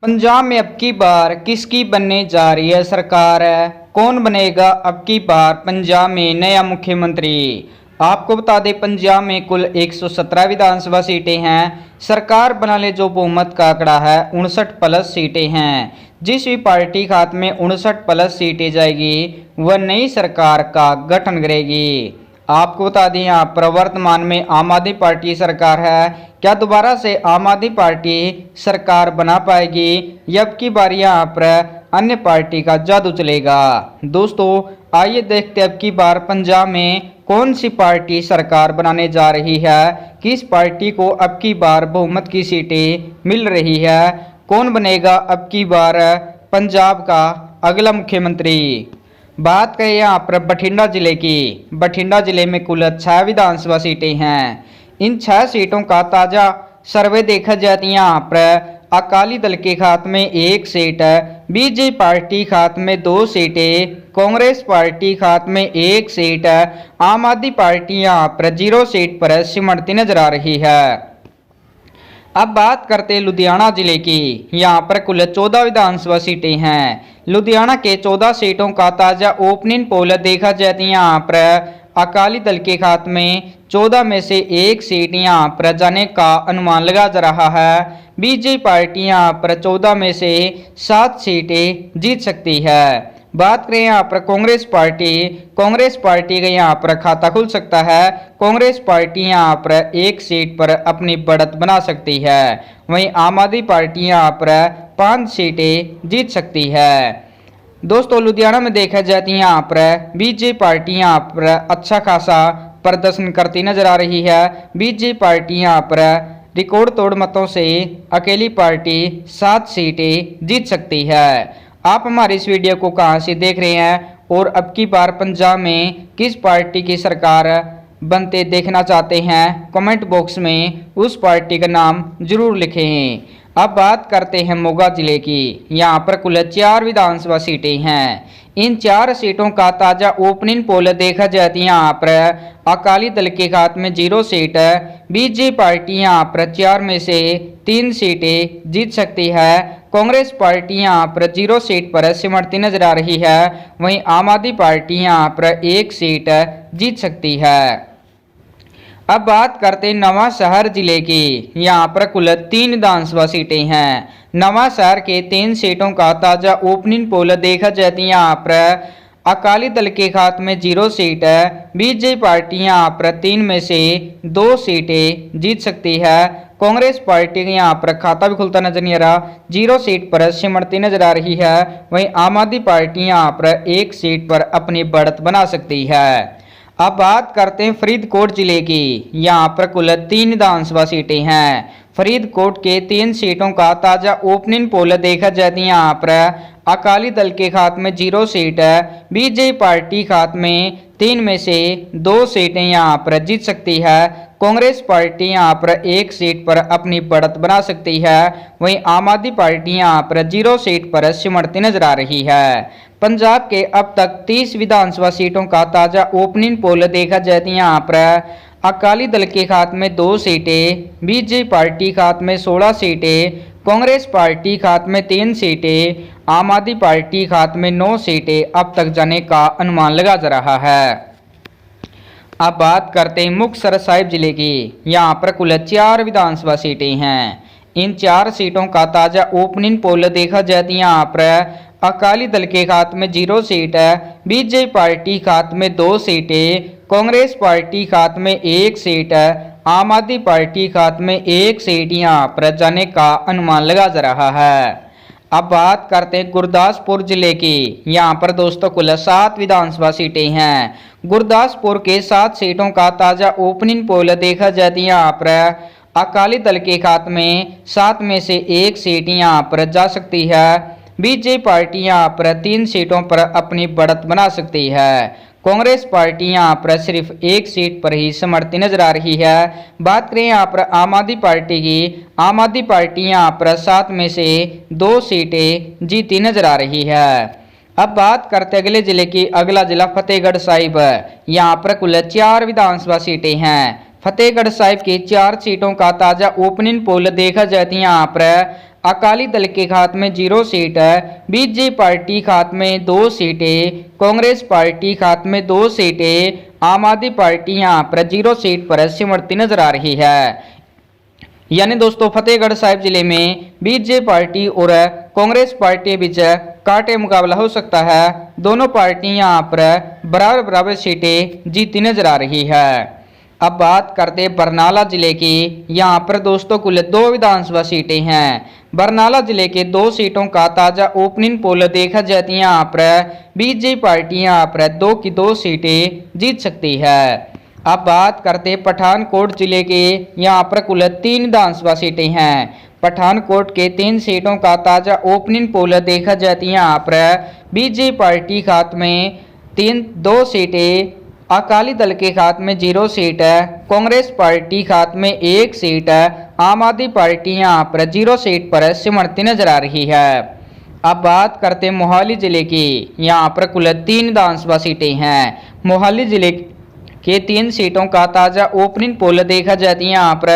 पंजाब में अब की बार किसकी बनने जा रही है सरकार है? कौन बनेगा अब की बार पंजाब में नया मुख्यमंत्री? आपको बता दें, पंजाब में कुल 117 विधानसभा सीटें हैं। सरकार बनाने जो बहुमत का आंकड़ा है 59 प्लस सीटें हैं। जिस भी पार्टी के हाथ में 59 प्लस सीटें जाएगी वह नई सरकार का गठन करेगी। आपको बता दें, यहाँ पर वर्तमान में आम आदमी पार्टी सरकार है। क्या दोबारा से आम आदमी पार्टी सरकार बना पाएगी या अब की बार यहाँ पर अन्य पार्टी का जादू चलेगा? दोस्तों आइए देखते हैं अब की बार पंजाब में कौन सी पार्टी सरकार बनाने जा रही है, किस पार्टी को अब की बार बहुमत की सीटें मिल रही है, कौन बनेगा अब की बार पंजाब का अगला मुख्यमंत्री। बात करें यहाँ पर बठिंडा जिले की। बठिंडा जिले में कुल 6 विधानसभा सीटें हैं। इन 6 सीटों का ताज़ा सर्वे देखा जाए तो यहाँ पर अकाली दल के खाते में 1 सीट, बीजेपी पार्टी खाते में 2 सीटें, कांग्रेस पार्टी खाते में 1 सीट, आम आदमी पार्टी यहाँ पर 0 सीट पर सिमटती नजर आ रही है। अब बात करते हैं लुधियाना जिले की। यहाँ पर कुल 14 विधानसभा सीटें हैं। लुधियाना के 14 सीटों का ताज़ा ओपनिंग पोल देखा जाए तो यहाँ पर अकाली दल के खाते में 14 में से 1 सीट यहाँ पर जाने का अनुमान लगा जा रहा है। बीजेपी पार्टी यहाँ पर 14 में से 7 सीटें जीत सकती है। बात करें यहाँ पर कांग्रेस पार्टी का यहाँ पर खाता खुल सकता है। कांग्रेस पार्टी यहाँ पर 1 सीट पर अपनी बढ़त बना सकती है। वहीं आम आदमी पार्टी यहाँ पर 5 सीटें जीत सकती है। दोस्तों लुधियाना में देखा जाए तो यहाँ पर बीजेपी पार्टी यहाँ पर अच्छा खासा प्रदर्शन करती नजर आ रही है। बीजेपी पार्टी यहाँ पर रिकॉर्ड तोड़ मतों से अकेली पार्टी 7 सीटें जीत सकती है। आप हमारी इस वीडियो को कहां से देख रहे हैं और अब की बार पंजाब में किस पार्टी की सरकार बनते देखना चाहते हैं, कमेंट बॉक्स में उस पार्टी का नाम जरूर लिखें। अब बात करते हैं मोगा जिले की। यहाँ पर कुल 4 विधानसभा सीटें हैं। इन 4 सीटों का ताज़ा ओपनिंग पोल देखा जाए तो यहाँ पर अकाली दल के खाते में 0 सीट, बीजेपी पार्टी यहाँ पर 4 में से 3 सीटें जीत सकती है। कांग्रेस पार्टी यहाँ पर 0 सीट पर सिमटती नजर आ रही है। वहीं आम आदमी पार्टी यहाँ पर 1 सीट जीत सकती है। अब बात करते हैं नवा शहर जिले की। यहाँ पर कुल 3 विधानसभा सीटें हैं। नवा शहर के 3 सीटों का ताज़ा ओपनिंग पोल देखा जाए तो यहाँ पर अकाली दल के खाते में 0 सीट है। बीजेपी पार्टी यहाँ पर 3 में से 2 सीटें जीत सकती है। कांग्रेस पार्टी के यहाँ पर खाता भी खुलता नजर नहीं आ रहा, 0 सीट पर सिमटती नजर आ रही है। वहीं आम आदमी पार्टी यहाँ पर 1 सीट पर अपनी बढ़त बना सकती है। अब बात करते हैं फरीदकोट जिले की। यहाँ पर कुल 3 विधानसभा सीटें हैं। फरीदकोट के 3 सीटों का ताज़ा ओपनिंग पोल देखा जाए तो यहाँ पर अकाली दल के खाते में 0 सीट है। बीजेपी पार्टी खाते में 3 में से 2 सीटें यहाँ पर जीत सकती है। कांग्रेस पार्टी यहाँ पर 1 सीट पर अपनी बढ़त बना सकती है। वहीं आम आदमी पार्टी यहाँ पर 0 सीट पर सिमटती नजर आ रही है। पंजाब के अब तक 30 विधानसभा सीटों का ताज़ा ओपनिंग पोल देखा जाए तो यहाँ पर अकाली दल के खाते में 2 सीटें, बीजेपी पार्टी खाते में 16 सीटें, कांग्रेस पार्टी खाते में 3 सीटें, आम आदमी पार्टी खाते में 9 सीटें अब तक जाने का अनुमान लगा जा रहा है। अब बात करते हैं मुक्तसर साहिब जिले की। यहाँ पर कुल 4 विधानसभा सीटें हैं। इन 4 सीटों का ताज़ा ओपनिंग पोल देखा जाए तो यहाँ पर अकाली दल के खाते में 0 सीट है। बीजेपी पार्टी खाते में 2 सीटें, कांग्रेस पार्टी खाते में 1 सीट है, आम आदमी पार्टी खाते में 1 सीट यहाँ पर जाने का अनुमान लगा जा रहा है। अब बात करते हैं गुरदासपुर जिले की। यहाँ पर दोस्तों कुल 7 विधानसभा सीटें हैं। गुरदासपुर के 7 सीटों का ताज़ा ओपनिंग पोल देखा जाए तो यहाँ पर अकाली दल के खाते में 7 में से 1 सीट यहाँ पर जा सकती है। बीजेपी पार्टी यहाँ पर 3 सीटों पर अपनी बढ़त बना सकती है। कांग्रेस पार्टी यहाँ पर सिर्फ 1 सीट पर ही सिमटती नजर आ रही है। बात करें यहाँ पर आम आदमी पार्टी की। आम आदमी पार्टी यहाँ पर 7 में से 2 सीटें जीती नजर आ रही है। अब बात करते अगले जिले की। अगला जिला फतेहगढ़ साहिब। यहाँ पर कुल 4 विधानसभा सीटें हैं। फतेहगढ़ साहिब के 4 सीटों का ताजा ओपनिंग पोल देखा जाए तो यहाँ पर अकाली दल के खाते में 0 सीट है, बीजेपी पार्टी खाते में 2 सीटें, कांग्रेस पार्टी खाते में 2 सीटें, आम आदमी पार्टी यहाँ पर 0 सीट पर सिमरती नजर आ रही है। यानी दोस्तों फतेहगढ़ साहिब जिले में बीजेपी पार्टी और कांग्रेस पार्टी के बीच कांटे मुकाबला हो सकता है। दोनों पार्टी यहाँ पर बराबर बराबर सीटें जीती नजर आ रही है। अब बात करते बरनाला जिले की। यहाँ पर दोस्तों कुल 2 विधानसभा सीटें हैं। बरनाला जिले के 2 सीटों का ताजा ओपनिंग पोल देखा जाए तो यहाँ पर बीजेपी पार्टी यहाँ पर 2 की 2 सीटें जीत सकती है। अब बात करते पठानकोट जिले के। यहाँ पर कुल 3 विधानसभा सीटें हैं। पठानकोट के 3 सीटों का ताजा ओपनिंग पोल देखा जाए तो यहाँ पर बीजेपी पार्टी खाते में 2 सीटें, अकाली दल के खाते में 0 सीट है, कांग्रेस पार्टी खाते में 1 सीट है, आम आदमी पार्टी यहाँ पर 0 सीट पर सिमरती नजर आ रही है। अब बात करते मोहाली जिले की। यहाँ पर कुल 3 विधानसभा सीटें हैं। मोहाली जिले के 3 सीटों का ताजा ओपनिंग पोल देखा जाए तो यहाँ पर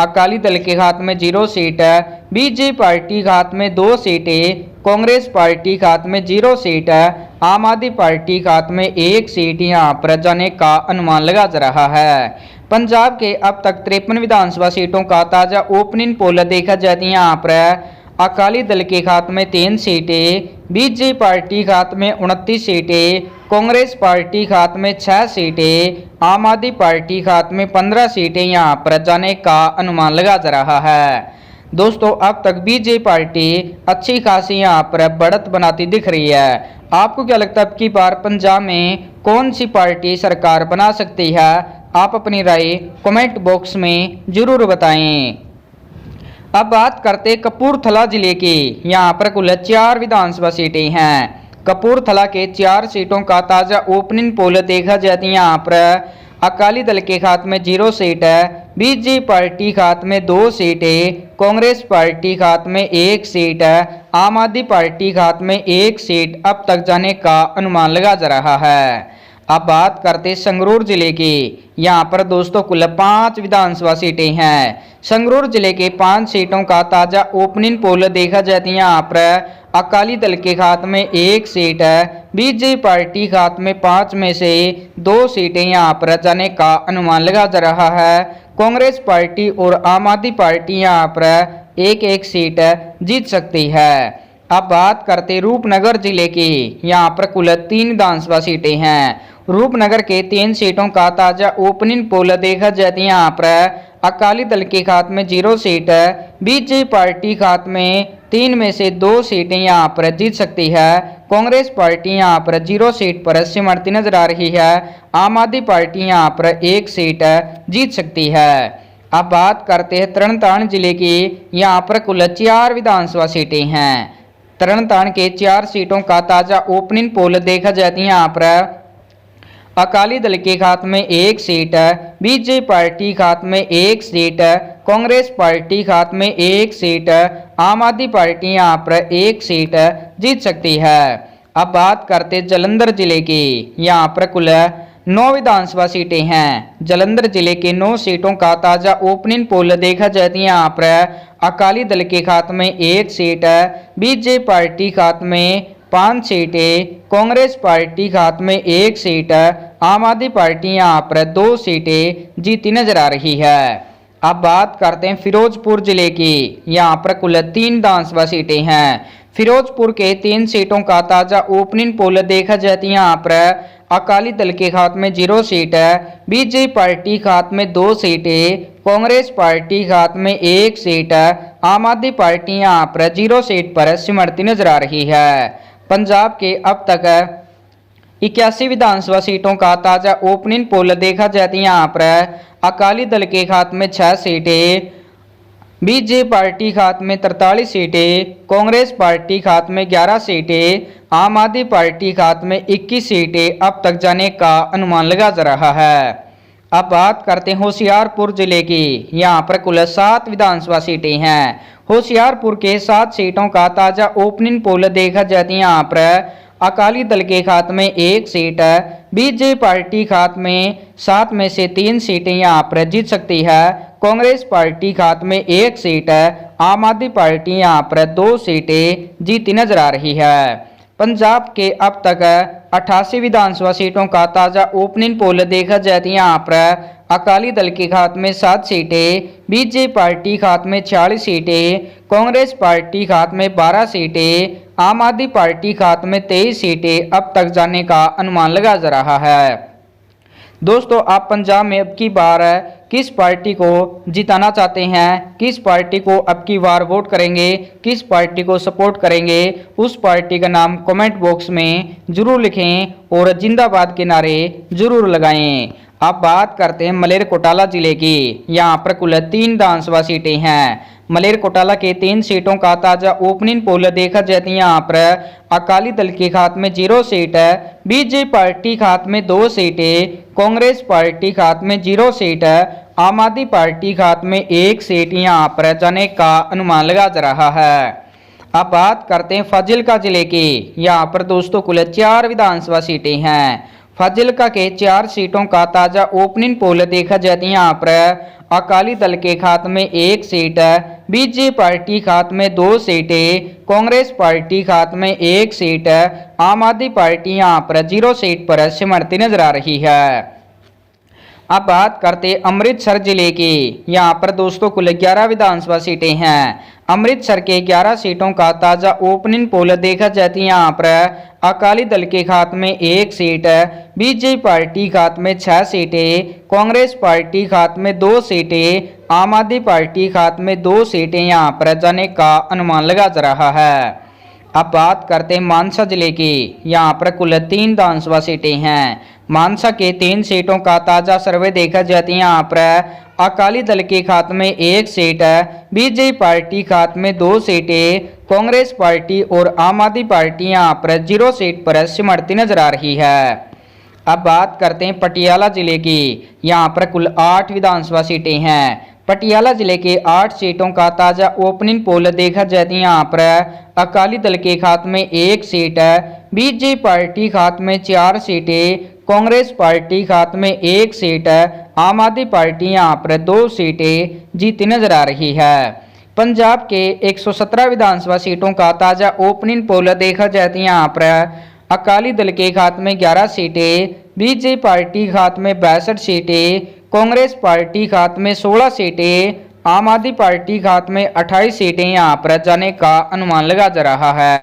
अकाली दल के खाते में 0 सीट है, बीजेपी पार्टी खाते में 2 सीटें, कांग्रेस पार्टी खाते में 0 सीट है, आम आदमी पार्टी खाते में 1 सीट यहाँ पर जाने का अनुमान लगा जा रहा है। पंजाब के अब तक 53 विधानसभा सीटों का ताजा ओपनिंग पोल देखा जाए तो यहाँ पर अकाली दल के खाते में 3 सीटें, बीजेपी पार्टी खाते में 29 सीटें, कांग्रेस पार्टी खाते में 6 सीटें, आम आदमी पार्टी खाते में 15 सीटें यहाँ पर जाने का अनुमान लगा जा रहा है। दोस्तों अब तक बीजेपी पार्टी अच्छी खासी यहाँ पर बढ़त बनाती दिख रही है। आपको क्या लगता है अब की बार पंजाब में कौन सी पार्टी सरकार बना सकती है? आप अपनी राय कमेंट बॉक्स में जरूर बताएं। अब बात करते कपूरथला जिले की। यहाँ पर कुल 4 विधानसभा सीटें हैं। कपूरथला के 4 सीटों का ताजा ओपनिंग पोल देखा जाए तो यहाँ पर अकाली दल के खाते में 0 सीट है, बीजेपी पार्टी खाते में 2 सीटें, कांग्रेस पार्टी खाते में 1 सीट है, आम आदमी पार्टी खाते में 1 सीट अब तक जाने का अनुमान लगा जा रहा है। अब बात करते संगरूर जिले की। यहाँ पर दोस्तों कुल 5 विधानसभा सीटें हैं। संगरूर जिले के 5 सीटों का ताजा ओपनिंग पोल देखा जाए तो यहाँ पर अकाली दल के खाते में 1 सीट है, बीजेपी पार्टी खाते में 5 में से 2 सीटें यहाँ पर जाने का अनुमान लगा जा रहा है। कांग्रेस पार्टी और आम आदमी पार्टी यहाँ पर 1-1 सीट जीत सकती है। अब बात करते रूपनगर जिले की। यहाँ पर कुल 3 विधानसभा सीटें हैं। रूपनगर के 3 सीटों का ताजा ओपनिंग पोल देखा जाए तो यहाँ पर अकाली दल के खाते में 0 सीट है, बीजेपी पार्टी खाते में 3 में से 2 सीटें यहाँ पर जीत सकती है, कांग्रेस पार्टी यहाँ पर 0 सीट पर सिमरती नजर आ रही है, आम आदमी पार्टी यहाँ पर 1 सीट जीत सकती है। अब बात करते हैं तरनतारण जिले की। यहाँ पर कुल 4 विधानसभा सीटें हैं। तरनतारण के 4 सीटों का ताजा ओपनिंग पोल देखा जाए तो यहाँ पर अकाली दल के खाते में 1 सीट है, बीजेपी पार्टी खाते में 1 सीट है, कांग्रेस पार्टी खाते में 1 सीट है, आम आदमी पार्टी यहाँ पर 1 सीट जीत सकती है। अब बात करते जालंधर जिले की। यहाँ पर कुल 9 विधानसभा सीटें हैं। जालंधर जिले के 9 सीटों का ताजा ओपनिंग पोल देखा जाए तो यहाँ पर अकाली दल के खाते में 1 सीट है, बीजेपी पार्टी खाते में 5 सीटें, कांग्रेस पार्टी खाते में 1 सीट है, आम आदमी पार्टी यहाँ पर 2 सीटें जीती नजर आ रही है। अब बात करते हैं फिरोजपुर जिले की। यहाँ पर कुल 3 विधानसभा सीटें हैं। फिरोजपुर के 3 सीटों का ताजा ओपनिंग पोल देखा जाए तो यहाँ पर अकाली दल के खाते में 0 सीट है, बीजेपी पार्टी खाते में 2 सीटें, कांग्रेस पार्टी खाते में 1 सीट है, आम आदमी पार्टी यहाँ पर 0 सीट पर सिमरती नजर आ रही है। पंजाब के अब तक 81 विधानसभा सीटों का ताजा ओपनिंग पोल देखा जाए तो यहाँ पर अकाली दल के खाते में 6 सीटें, बीजेपी पार्टी खाते में 43 सीटें, कांग्रेस पार्टी खाते में 11 सीटें, आम आदमी पार्टी खाते में 21 सीटें अब तक जाने का अनुमान लगा जा रहा है। अब बात करते हैं होशियारपुर जिले की। यहाँ पर कुल 7 विधानसभा सीटें हैं। होशियारपुर के 7 सीटों का ताजा ओपनिंग पोल देखा जाए तो यहाँ पर अकाली दल के खाते में 1 सीट, बीजेपी पार्टी खाते में 7 में से 3 सीटें यहाँ पर जीत सकती है। कांग्रेस पार्टी खाते में 1 सीट, आम आदमी पार्टी यहाँ पर 2 सीटें जीती नजर आ रही है। पंजाब के अब तक 88 विधानसभा सीटों का ताजा ओपनिंग पोल देखा जाए तो यहाँ पर अकाली दल के खाते में 7 सीटें, बीजेपी पार्टी खाते में 46 सीटें, कांग्रेस पार्टी खाते में 12 सीटें, आम आदमी पार्टी खाते में 23 सीटें अब तक जाने का अनुमान लगाया जा रहा है। दोस्तों, आप पंजाब में अब की बार किस पार्टी को जिताना चाहते हैं, किस पार्टी को अब की बार वोट करेंगे, किस पार्टी को सपोर्ट करेंगे, उस पार्टी का नाम कमेंट बॉक्स में जरूर लिखें और जिंदाबाद के नारे जरूर लगाएं। अब बात करते हैं मलेरकोटाला जिले की। यहाँ पर कुल 3 विधानसभा सीटें हैं। मलेरकोटाला के 3 सीटों का ताजा ओपनिंग पोल देखा जाए तो यहाँ पर अकाली दल के खाते में 0 सीट, बीजेपी पार्टी खाते में 2 सीटें, कांग्रेस पार्टी खाते में 0 सीट, आम आदमी पार्टी खाते में 1 सीट यहाँ पर जाने का अनुमान लगा जा रहा है। अब बात करते हैं फाजिल्का जिले की। यहाँ पर दोस्तों कुल 4 विधानसभा सीटें हैं। फाजिल्का के 4 सीटों का ताजा ओपनिंग पोल देखा जाए तो यहाँ पर अकाली दल के खाते में 1 सीट, बीजेपी पार्टी खाते में 2 सीटें, कांग्रेस पार्टी खाते में 1 सीट, आम आदमी पार्टी यहाँ पर 0 सीट पर सिमरती नजर आ रही है। अब बात करते अमृतसर जिले की। यहाँ पर दोस्तों कुल 11 विधानसभा सीटें हैं। अमृतसर के 11 सीटों का ताजा ओपनिंग पोल देखा जाए तो यहाँ पर अकाली दल के खाते में 1 सीट, बीजेपी पार्टी खाते में 6 सीटें, कांग्रेस पार्टी खाते में 2 सीटें, आम आदमी पार्टी खाते में 2 सीटें यहाँ पर जाने का अनुमान लगा जा रहा है। अब बात करते हैं मानसा जिले की। यहाँ पर कुल 3 विधानसभा सीटें हैं। मानसा के 3 सीटों का ताजा सर्वे देखा जाए तो यहाँ पर अकाली दल के खाते में 1 सीट, बीजेपी पार्टी खाते में 2 सीटें, कांग्रेस पार्टी और आम आदमी पार्टी यहाँ पर 0 सीट पर सिमरती नजर आ रही है। अब बात करते हैं पटियाला जिले की। यहाँ पर कुल 8 विधानसभा सीटें हैं। पटियाला जिले के 8 सीटों का ताजा ओपनिंग पोल देखा जाए तो यहाँ पर अकाली दल के खाते में 1 सीट, बीजेपी पार्टी खाते में 4 सीटें, कांग्रेस पार्टी खाते में 1 सीट, आम आदमी पार्टी यहाँ पर 2 सीटें जीती नजर आ रही है। पंजाब के 117 विधानसभा सीटों का ताजा ओपनिंग पोल देखा जाए तो यहाँ पर अकाली दल के खाते में 11 सीटें, बीजेपी पार्टी खाते में 62 सीटें, कांग्रेस पार्टी खाते में 16 सीटें, आम आदमी पार्टी खाते में 28 सीटें यहाँ पर जाने का अनुमान लगा जा रहा है।